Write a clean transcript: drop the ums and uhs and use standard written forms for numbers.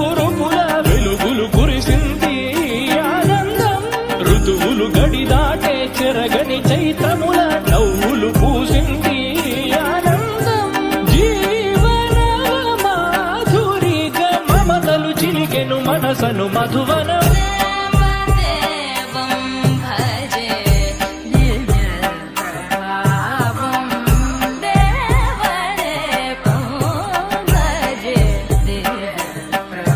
కురుపుల వెలుగులు కురిసింది ఆనందం. ఋతువులు గడి దాటే చెరగని చైత్రముల నవ్వులు పూసింది ఆనందం. జీవన మాధురిగా మమతలు చిలికెను మనసను మధువనం.